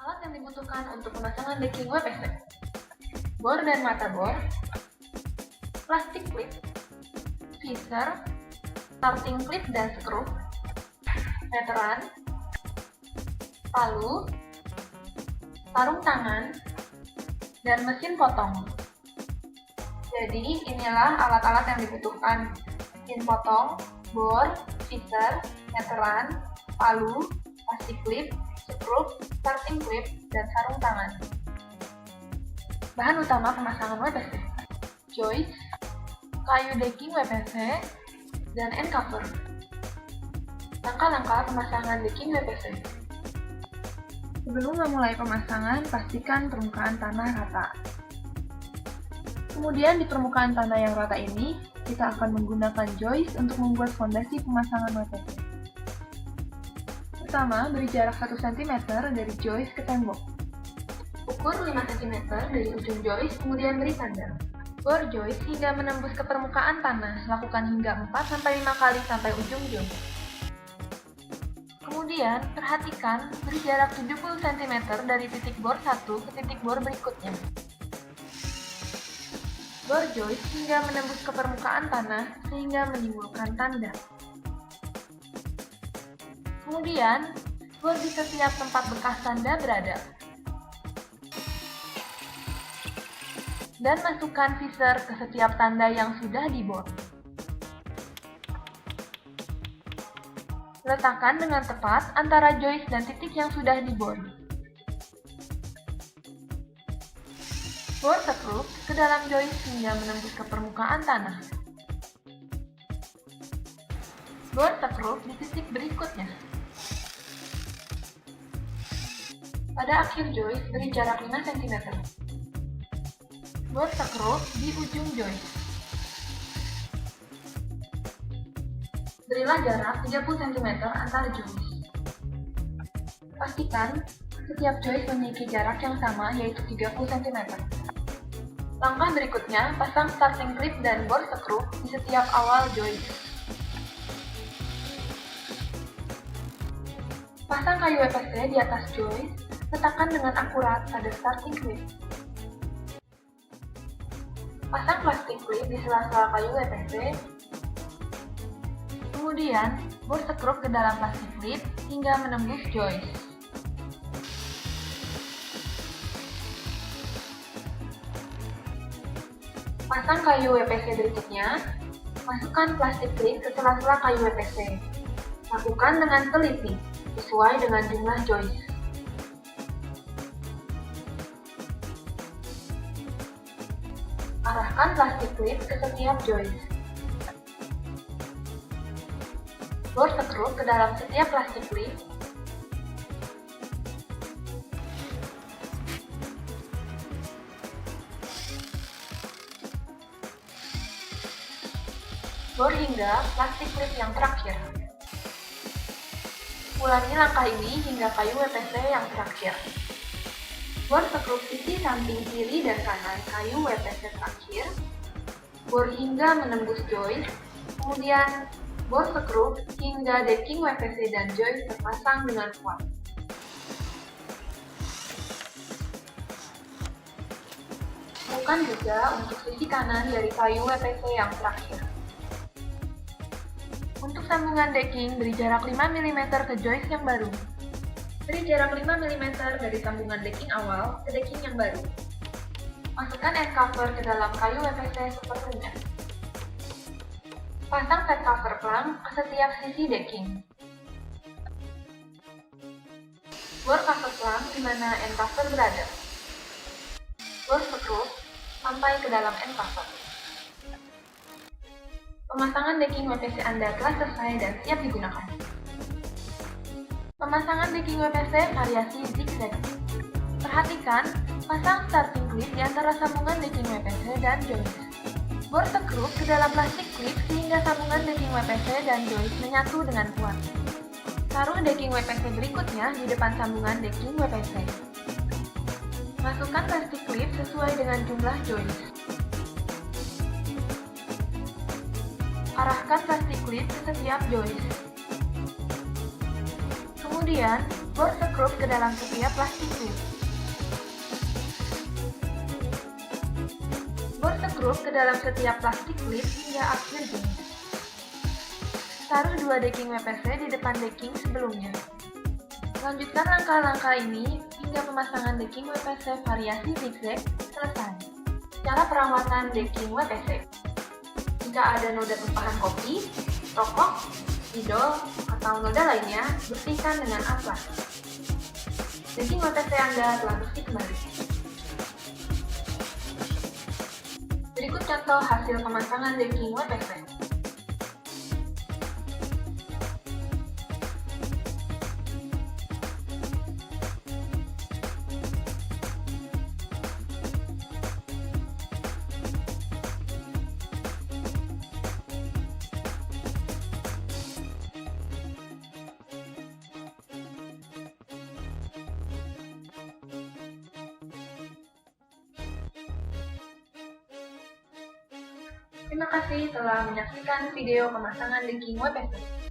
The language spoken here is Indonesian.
Alat yang dibutuhkan untuk pemasangan decking WPC: bor dan mata bor, plastik klip, visor, starting klip dan skru, meteran, palu, sarung tangan, dan mesin potong. Jadi, inilah alat-alat yang dibutuhkan: mesin potong, bor, visor, meteran, palu, plastik klip, skru, starting klip, dan sarung tangan. Bahan utama pemasangan WPC: joist, kayu decking WPC, dan end cover. Langkah-langkah pemasangan decking WPC. Sebelum memulai pemasangan, pastikan permukaan tanah rata. Kemudian di permukaan tanah yang rata ini, kita akan menggunakan joist untuk membuat fondasi pemasangan WPC. Pertama, beri jarak 1 cm dari joist ke tembok. Ukur 5 cm dari ujung joist, kemudian beri tanda. Bor joist hingga menembus ke permukaan tanah, lakukan hingga 4-5 kali sampai ujung joist. Kemudian, perhatikan beri jarak 70 cm dari titik bor 1 ke titik bor berikutnya. Bor joist hingga menembus ke permukaan tanah sehingga menimbulkan tanda. Kemudian, bor di setiap tempat bekas tanda berada. Dan masukkan visor ke setiap tanda yang sudah dibor. Letakkan dengan tepat antara joist dan titik yang sudah dibor. Bor sekrup ke dalam joist hingga menembus ke permukaan tanah. Bor sekrup di titik berikutnya. Pada akhir joist, beri jarak 5 cm. Bor sekrup di ujung joist. Berilah jarak 30 cm antar joist. Pastikan setiap joist memiliki jarak yang sama, yaitu 30 cm. Langkah berikutnya, pasang starting clip dan bor sekrup di setiap awal joist. Pasang kayu WPC di atas joist, letakkan dengan akurat pada starting clip. Pasang plastik klip di sela-sela kayu WPC. Kemudian, bor sekrup ke dalam plastik klip hingga menembus joist. Pasang kayu WPC berikutnya, masukkan plastik klip ke sela-sela kayu WPC. Lakukan dengan teliti, sesuai dengan jumlah joist. Arahkan plastik klip ke setiap joist. Bor sekrup ke dalam setiap plastik klip. Bor hingga plastik klip yang terakhir. Ulangi langkah ini hingga kayu WPC yang terakhir. Bor sekrup sisi samping kiri dan kanan kayu WPC terakhir. Bor hingga menembus joist. Kemudian bor sekrup hingga decking WPC dan joist terpasang dengan kuat. Lakukan juga untuk sisi kanan dari kayu WPC yang terakhir. Untuk sambungan decking, beri jarak 5 mm ke joist yang baru. Beri jarak 5 mm dari sambungan decking awal ke decking yang baru. Masukkan end cover ke dalam kayu WPC seperlunya. Pasang set cover plank ke setiap sisi decking. Bor cover plank di mana end cover berada. Bor sekrup sampai ke dalam end cover. Pemasangan decking WPC Anda telah selesai dan siap digunakan. Pemasangan decking WPC variasi zigzag. Perhatikan, pasang starting clip di antara sambungan decking WPC dan joist. Bor sekrup ke dalam plastik klip sehingga sambungan decking WPC dan joist menyatu dengan kuat. Taruh decking WPC berikutnya di depan sambungan decking WPC. Masukkan plastik klip sesuai dengan jumlah joist. Arahkan plastik klip ke setiap joist. Kemudian, bor sekrup ke dalam setiap plastik klip. Bor sekrup ke dalam setiap plastik klip hingga akhir jenis. Taruh 2 decking WPC di depan decking sebelumnya. Lanjutkan langkah-langkah ini hingga pemasangan decking WPC variasi zigzag selesai. Cara perawatan decking WPC. Jika ada noda tumpahan kopi, rokok, spidol, atau noda lainnya, bersihkan dengan amplas. Decking WPC Anda telah bersih kembali. Berikut contoh hasil pemasangan decking WPC. Terima kasih telah menyaksikan video pemasangan decking WPC.